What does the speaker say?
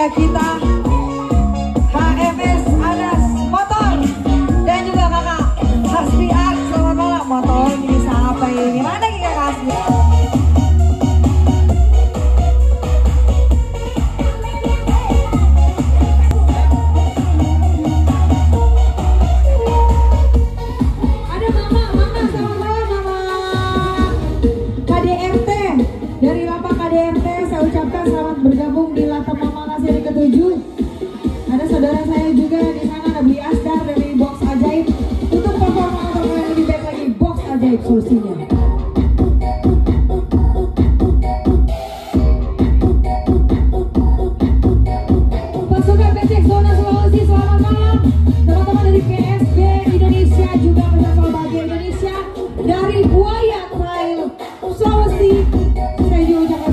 ada kita HMS Anas Motor dan juga kakak Hasbi Art. Selamat malam. Motor ini siapa ini? Mana kakak Hasbi? Ada mama, selamat malam mama KDMT dari Lapak KDMT. Saya ucapkan selamat bergabung di Lapak Mama seri ke-7. Ada saudara saya juga di sana, ada Beli Asdar dari Box Ajaib. Untuk performa untuk yang lebih baik lagi, Box Ajaib solusinya. Pasukan Becek Zona Sulawesi, selamat malam. Teman-teman dari PSB Indonesia juga bersama Bahagia Indonesia dari Buaya Trail Sulawesi. Saya juga ucapkan